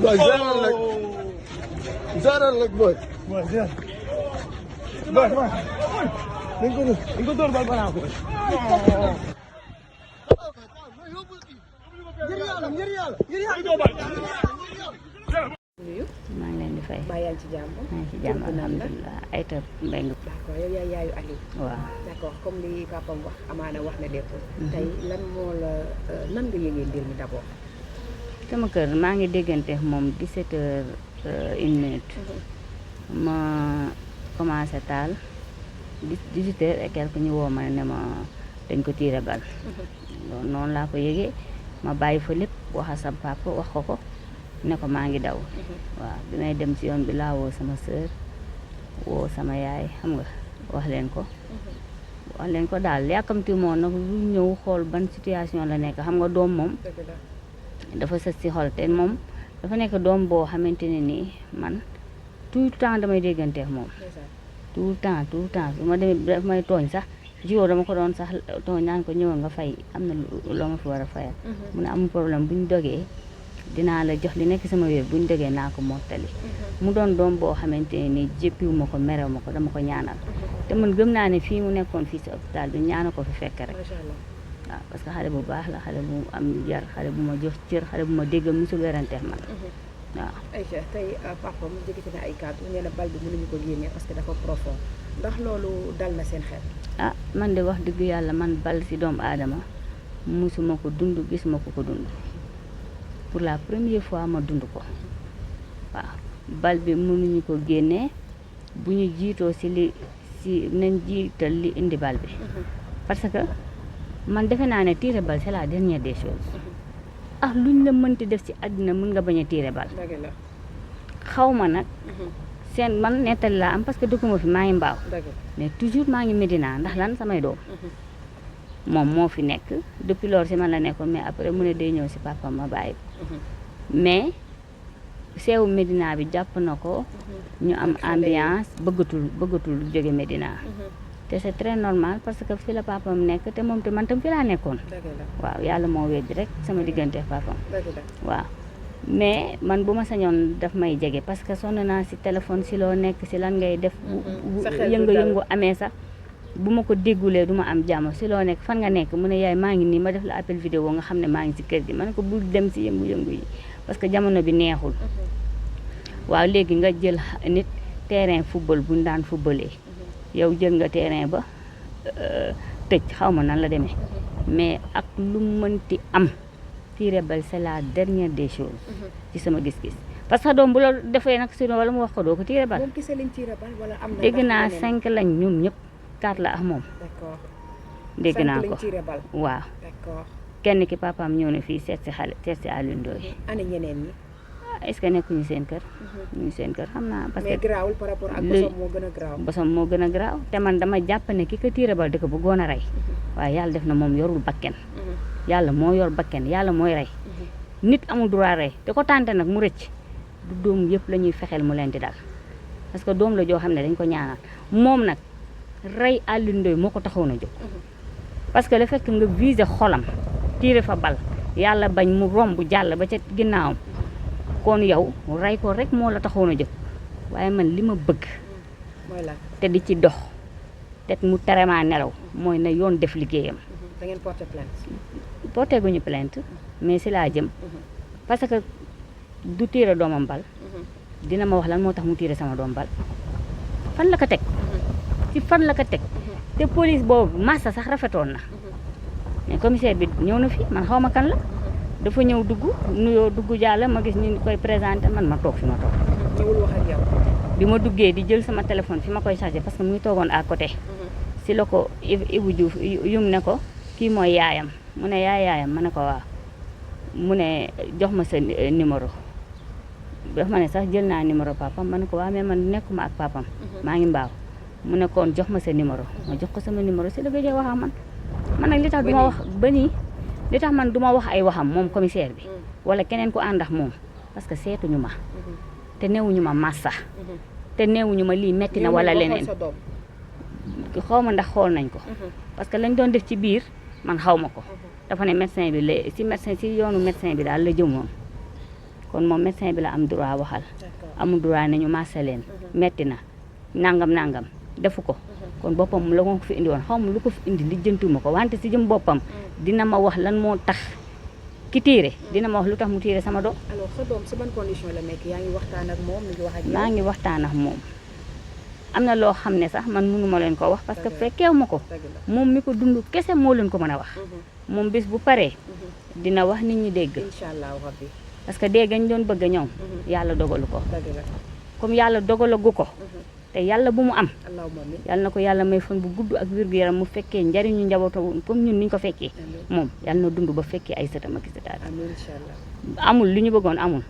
Boy, Zara like boy. Boy, yeah. Boy, come on. Ingo door bal bana ko. maa ngi leen di fay. Mbaa yaa ngi ci jàmm. maa ngi ci jàmm alhamdulilah Aïta Mbengue. D'accord yow yaay yaayu Aliou. waaw d'accord comme li papam wax amaana wax na lépp. tey lan moo la nan nga yëgee mbir mi d'abord. sama kër maa ngi déggante moom 17 heures 1 minute. ma commencé taal 18 heures et quelque ñu woo ma ne ma dañ ko tiire bal. loolu noonu laa ko yëgee ma bàyyi fa lépp wax a sam papa wax ko ne ko maa ngi daw. waaw bi may dem ci yoon bi laa woo sama sœur woo sama yaay xam nga wax leen ko daal yàkkamti moo nag lu ñëw xool ban situation la nekk xam nga doom moom dafa sës ci xol te moom dafa nekk doom boo xamante ne nii man tout le temps damay dégganteeg moom tout le temps su ma demee daf may tooñ sax jiwoo dama ko doon sax tooñ naan ko ñëwal nga fay am na loo ma fi war a fayal mu ne amul problème bu ñu dogee dinaa la jox li nekk sama wér bu ñu dogee naa ko mottali mu doon doom boo xamante ne nii jéppiwu ma ko merew ma ko dama ko ñaanal te man gëm naa ne fii mu nekkoon fii ci hôpital bi ñaana ko fi fekk rek waaw parce que xale bu baax la xale bu am yar xale bu ma jox cër xale bu ma déggal musul weranteex man waaw. Aïcha tey papa mu jëkkati na ay kàddu nee na bal bi mënuñu ko génne parce que dafa profond ndax loolu dal na seen xel. ah man de wax dëgg yàlla man bal ci doomu aadama musuma ko dund gisuma ko dund pour la première fois ma dund ko waaw bal bi mënuñu ko génnee bu ñu jiitoo ci nañ jiital li indi bal bi parce que man defe naa ne tiire bal c'est la dernière des choses ah luñ la mënti def ci àddina mën nga bañ a tiire bal xaw ma nag seen man nettali laa am parce que dëkkuma fi maa ngi mbaaw mais toujours maa ngi Médina ndax lan samay doom moom moo fi nekk depuis loolu si man la nekkoon mais après mu ne day ñëw si papa ma bàyyi ko mais seewu Médina bi jàpp na ko ñu am ambiance bëggatul jóge Médina te c'est très normal parce que fi la papam nekk te moom te man tam fi laa nekkoon waaw yàlla moo weddi rek sama diggante papam waaw mais man bu ma sañoon daf may jege parce que sonn naa si téléphone si loo nekk si lan ngay def bu yëngu-yëngu amee sax bu ma ko déggulee du ma am jàmm si loo nekk fan nga nekk mu ne yaay maa ngi nii ma def la appel vidéo nga xam ne maa ngi si kër gi ma ne ko bul dem si yëngu-yëngu yi parce que jamono bi neexul waaw léegi nga jël nit terrain football bu ñu daan footballee yow jël nga terrain ba tëj xaw ma nan la demee mais ak lu mënti am tiire bal c'est la dernière des choses ci sama gis-gis parce que doom bu la defee nag si wala mu wax ko doo ko tiire bal dégg naa 5 lañ ñoom ñëpp 4 la ak moom dégg naa ko waaw kenn ki papaam ñëw na fii seet si Aliou Ndoye est-ce que nekkuñu seen kër ñu seen kër xam naa parce que mais garaawul par rapport ak bosom moo gën a garaaw te man dama jàpp ne ki ko tiire bal di ko bëggoon a rey waaye yàlla def na moom yorul bakken yàlla moo yor bakken yàlla mooy rey nit amul droit rey te ko tànte nag mu rëcc du doom yëpp la ñuy fexeel mu leen di dal parce que doom la joo xam ne dañ ko ñaanal moom nag rey Aliou Ndoye moo ko taxawoon a jóg parce que le fait que nga viser xolam tiire fa bal yàlla bañ mu romb jàll ba ca ginnaawam kon yow rey ko rek moo la taxawoon a jóg waaye man li ma bëgg te di ci dox te mu terema nelaw mooy na yoon def liggéeyam da ngeen porter plainte porté guñu plainte mais si laa jëm parce que du tiire doomam bal dina ma wax lan moo tax mu tiire sama doom bal fan la ko teg ci fan la ko teg te police boobu massa sax rafetoon na mais commissaire bi ñëw na fi man xaw ma kan la dafa ñëw dugg nuyoo dugg jàll ma gis ñu koy présenté man ma toog fi ma toog ñëwul wax ak yow bi ma duggee di jël sama téléphone fi ma koy chargé parce que mu ngi toogoon à côté si la ko Ibou Diouf yum ne ko kii mooy yaayam mu ne yaayam ma ne ko waaw mu ne jox ma sa numéro daf ma ne sax jël naa numéro papam ma ne ko waaw mais man nekkuma ak papam maa ngi mbaaw mu ne kon jox ma sa numéro ma jox ko sama numéro si la gëjee wax ak man nag li tax duma wax ba nii li tax man duma wax ay waxam moom commissaire bi wala keneen ku ànd ak moom parce que seetuñu ma te newuñu ma massa te newuñu ma lii metti na wala leneen xaw ma ndax xool nañ ko parce que lañ doon def ci biir man xaw ma ko dafa ne médecin bi la si yoonu médecin bi daal la jëmoon kon moom médecin bi la am droit waxal amul droit ne ñu massé leen metti na nangam defu ko kon boppam la ko fi indi woon xaw ma lu ko fi indi lijjantuma ko wante si jëm boppam dina ma wax lan moo tax ki tiire dina ma wax lu tax mu tiire sama doom. alors sa doom si ban condition la nekk yaa ngi waxtaan ak moom mi ngi wax ak yow. maa ngi waxtaan ak moom am na loo xam ne sax man mënu ma leen ko wax parce que fekkeewu ma ko moom mi ko dund kese moo leen ko mën a wax moom bis bu paree dina wax nit ñi dégg. incha allah rabbi. parce que dégg ñu doon bëgg a ñëw yàlla dogalu ko comme yàlla dogalagu ko te yàlla bu mu am yàlla na ko yàlla may fan bu gudd ak wér gu yaram mu fekkee njariñu njabootam comme ñun niñ ko fekkee moom yàlla na dund ba fekkee ay sëtam ak sëtaat amul lu ñu bëggoon amul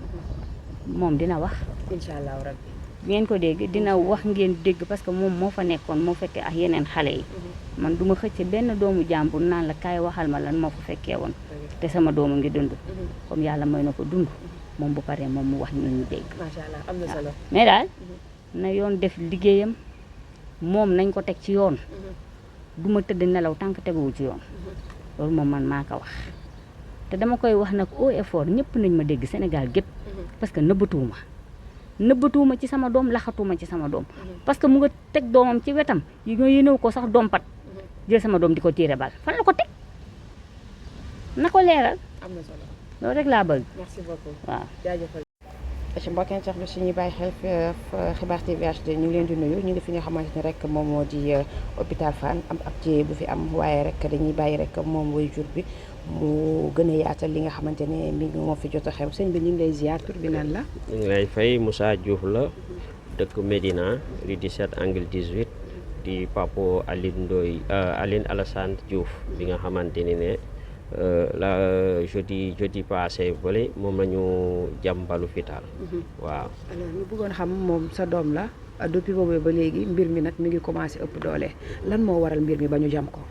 moom dina wax incha allah rabbi ngeen ko dégg dina wax ngeen dégg parce que moom moo fa nekkoon moo fekkee ak yeneen xale yi man duma xëcc benn doomu jàmbur naan la kaay waxal ma lan moo fa fekkee woon te sama doomu ngi dund comme yàlla may na ko dund moom bu paree moom mu wax nit ñi dégg. macha allah am na solo mais daal na yoon def liggéeyam moom nañ ko teg ci yoon du ma tëdd nelaw tant que teguwul ci yoon loolu moom man maa ko wax te dama koy wax nag haut et fort ñëpp nañ ma dégg Sénégal gépp parce que nëbbatuwuma ci sama doom laxatuuma ci sama doom parce que mu nga teg doomam ci wetam yi nga yénew ko sax doom pat jël sama doom di ko tiire bal fan la ko teg na ko leeral. am na solo loolu rek laa bëgg. merci beaucoup waaw jaajëfal. ci mbokk yi sax lu si ñuy bàyyi xel xibaar TV HD ñu ngi leen di nuyu ñu ngi fi nga xamante ne rek moom moo di hôpital Fann am ab jéye bu fi am waaye rek dañuy bàyyi rek moom waajur bi mu gën a yaatal li nga xamante ne mi ngi moo fi jot a xew sëñ bi ñu ngi lay ziar tur bi naan la. ñu ngi lay fay Moussa Diouf la dëkk Médina rue 17 angle 18 di Papo Aline Alassane Diouf bi nga xamante ni ne la jeudi passé bële moom la ñu jam balu fital waaw. alors ñu bëggoon xam moom sa doom la depuis boobu ba léegi mbir mi nag mi ngi commencé ëpp doole lan moo waral mbir mi ba ñu jam ko.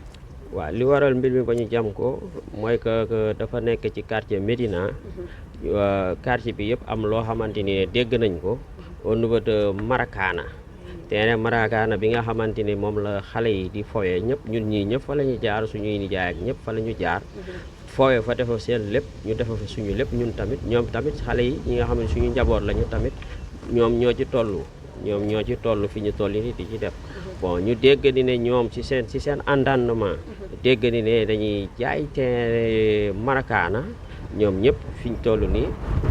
waaw li waral mbir mi ba ñu jam ko mooy que dafa nekk ci quartier Médina quartier bi yëpp am loo xamante ni dégg nañ ko au niveau de Maracana te Maracana bi nga xamante ni moom la xale yi di fowee ñëpp ñun ñii ñëpp fa la ñu jaar suñuy nijaay ak ñëpp fa la ñu jaar fowee fa defa seen lépp ñu defa fa suñu lépp ñun tamit ñoom tamit xale yi ñi nga xam ne suñu njaboot lañu tamit ñoom ñoo ci toll fi ñu toll ni di ci def bon ñu dégg ni ne ñoom ci seen entendement dégg ni ne dañuy jaay te Maracana ñoom ñëpp fi ñu toll nii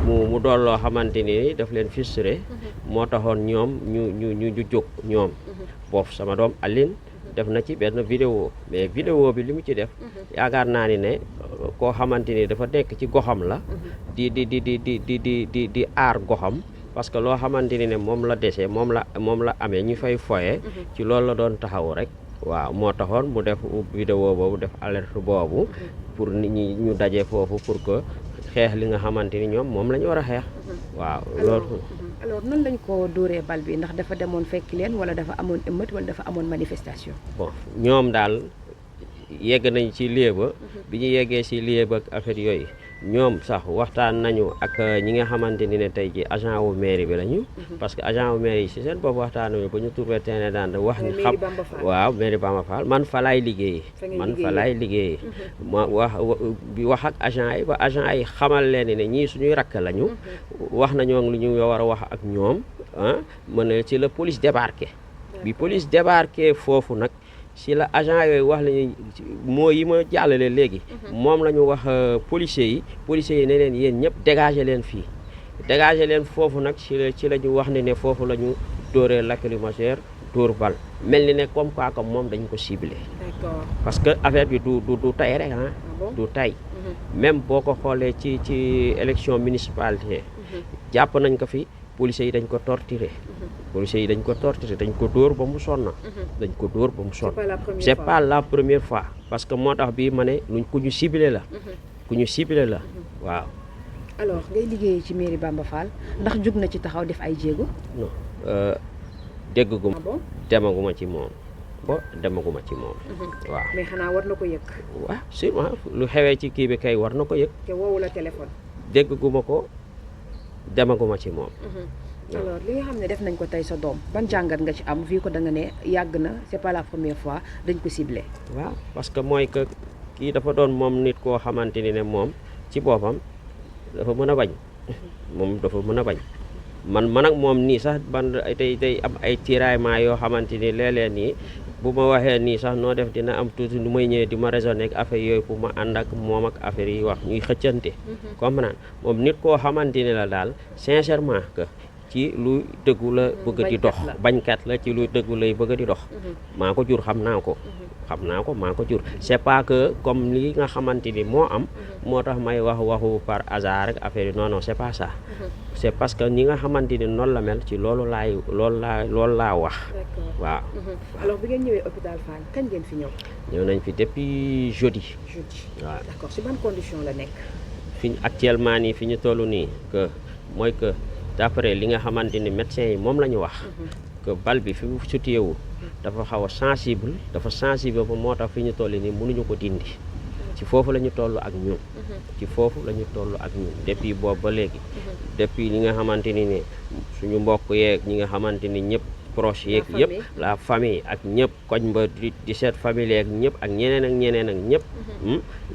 mu doon loo xamante ni daf leen frustré moo taxoon ñoom ñu jóg ñoom foofu sama doom Aline def na ci benn vidéo mais vidéo bi li mu ci def yaakaar naa ni ne koo xamante ni dafa nekk ci goxam la di aar goxam parce que loo xamante ni ne moom la dese moom la amee ñu fay foye ci loolu la doon taxaw rek waaw moo taxoon mu def vidéo boobu def alerte boobu pour nit ñi ñu daje foofu pour que xeex li nga xamante ni ñoom moom la ñu war a xeex waaw loolu. alors nan lañ ko dóoree bal bi ndax dafa demoon fekki leen wala dafa amoon émeute wala dafa amoon manifestation. bon ñoom daal yegg nañ ci lieu ba bi ñu yeggee ci lieu ba ak affaire yooyu ñoom sax waxtaan nañu ak ñi nga xamante ni ne tey ji agent wu mairie bi lañu parce que agent wu mairie yi ci seen bopp waxtaan nañu ba ñu trouvé terrain daan wax ni xam waaw mairie Bamba Fall man fa laay liggéeyee ma wax ak agent yi ba agent yi xamal leen ne ñii suñuy rakk lañu wax nañoo lu ñu war a wax ak ñoom mën na ci la police débarqué bi police débarqué foofu nag si la agent yooyu wax lañu moo yi ma jàllale léegi moom la ñu wax policiers yi ne leen yéen ñëpp dégager leen fii dégager leen foofu nag ci la ñu wax ne foofu la ñu dóoree lacrymogène dóor bal mel ni ne comme quoi comme moom dañ ko ciblé parce que affaire bi du tay rek du tay même boo ko xoolee ci élection municipalité jàpp nañ ko fi policiers yi dañ ko torturé dañ ko dóor ba mu sonn c'est pas la première fois parce que moo tax bii ma ne luñ ku ñu ciblé la waaw. alors ngay liggéey ci mairie Bamba Fall ndax jug na ci taxaw def ay jéego. non dégguma demaguma ci moom waaw. mais xanaa war na ko yëg. waaw sûrement lu xewee ci kii bi kay war na ko yëg. te woowu la téléphone. dégguma ko demaguma ci moom. alors li nga xam ne def nañ ko tey sa doom ban jàngat nga ci am vu ko da nga ne yàgg na c'est pas la première fois dañ ko ciblé. waaw parce que mooy que kii dafa doon moom nit koo xamante ni ne moom ci boppam dafa mën a bañ moom dafa mën a bañ man ak moom nii sax ban tey am ay tiraillement yoo xamante ni léeg-léeg nii bu ma waxee nii sax noo def dina am tuuti nu may ñëwee di ma raisonner ak affaire yooyu pour ma ànd ak moom ak affaire yi wax ñuy xëccante comprendre moom nit koo xamante ni la daal sincèrement que ci lu dëggu la bëgg di dox bañkat la ci lu dëggu lay bëgg di dox maa ko jur xam naa ko maa ko jur c'est pas que comme li nga xamante ni moo am moo tax may waxu par hasard rek affaire yi non c'est pas ça c'est parce que ñi nga xamante ni noonu la mel ci loolu laa wax waaw alors bi ngeen ñëwee hôpital Fann kañ ngeen fi ñëw nañ fi depuis jeudi waaw d'accord ci ban condition la nekk fi actuellement nii fi ñu toll nii que mooy que d'après li nga xamante ni médecins yi moom la ñu wax que bal bi fi mu situé wu dafa xaw a sensible ba moo tax fi ñu toll nii mënuñu ko dindi ci foofu la ñu toll ak ñun depuis boobu ba léegi depuis li nga xamante ni ne suñu mbokk yeeg ñi nga xamante ni ñëpp proche yeeg yëpp la famille ak ñëpp koñ ba di seet famille ak ñëpp ak ñeneen ak ñëpp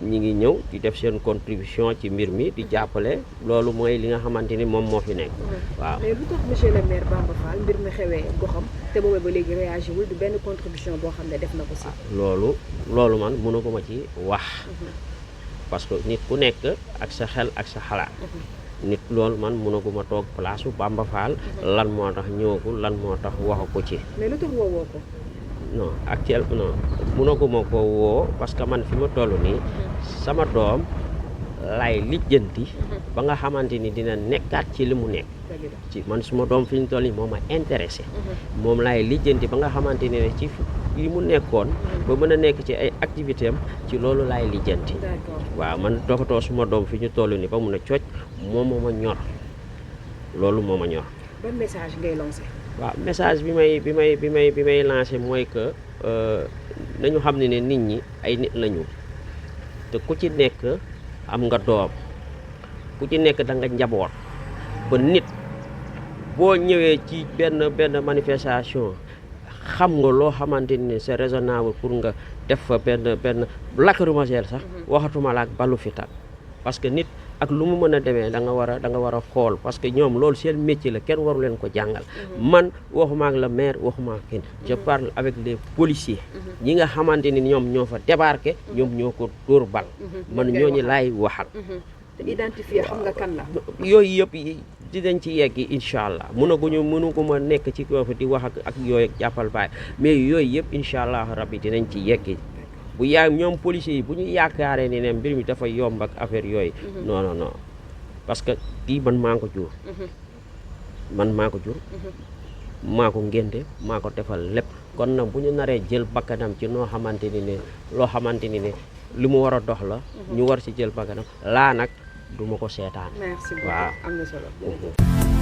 ñi ngi ñëw di def seen contribution ci mbir mi di jàppale loolu mooy li nga xamante ni moom moo fi nekk waaw mais lu tax monsieur le maire Bamba Fall mbir mi xewee goxam te boobu ba léegi réagi wul du benn contribution boo xam ne def na ko si loolu man mënu ko ma ci wax parce que nit ku nekk ak sa xel ak sa xalaat nit loolu man mënaguma toog place su Bamba Fall lan moo tax ñëwagul lan moo tax waxu ko ci mais lu tax woowoo ko non actuellement mënaguma ko woo parce que man fi ma toll nii sama doom lay lijjanti ba nga xamante ni dina nekkaat ci li mu nekk ci man suma doom fi ñu toll nii moo ma intéressé moom lay lijjanti ba nga xamante ni ne ci li mu nekkoon ba mën a nekk ci ay activité am ci loolu laay lijjanti waaw man toppatoo suma doom fi ñu toll nii ba mun a cooc moom moo ma ñor loolu moo ma ñor. ban message ngay lancé. waaw message bi may lancé mooy que nañu xam ne nit ñi ay nit lañu te ku ci nekk am nga doom ku ci nekk da nga njaboot ba nit boo ñëwee ci benn manifestation xam nga loo xamante ni c'est raisonnable pour nga def fa benn lacrymogène sax waxatuma la ak balu fital parce que nit ak lu mu mën a demee da nga war a xool parce que ñoom loolu seen métier la kenn waru leen ko jàngal man waxuma ak la maire waxuma ak kenn je parle avec les policiers ñi nga xamante ni ñoom ñoo fa débarqué ñoom ñoo ko dóor bal man ñooñu laay waxal te identifier xam nga kan la yooyu yëpp dinañ ci yegg incha allah mënuguma nekk ci koofu di wax ak yooyu jàppal baay mais yooyu yëpp incha allah rabbi dinañ ci yegg bu ñoom policiers yi bu ñu yaakaaree ni ne mbir mi dafa yomb ak affaire yooyu non parce que kii man maa ko jur maa ko ngénte maa ko defal lépp kon nag bu ñu naree jël bakkanam ci noo xamante ni ne loo xamante ni ne li mu war a dox la ñu war ci jël bakkanam laa nag du ma ko seetaan merci beaucoup waaw am na solo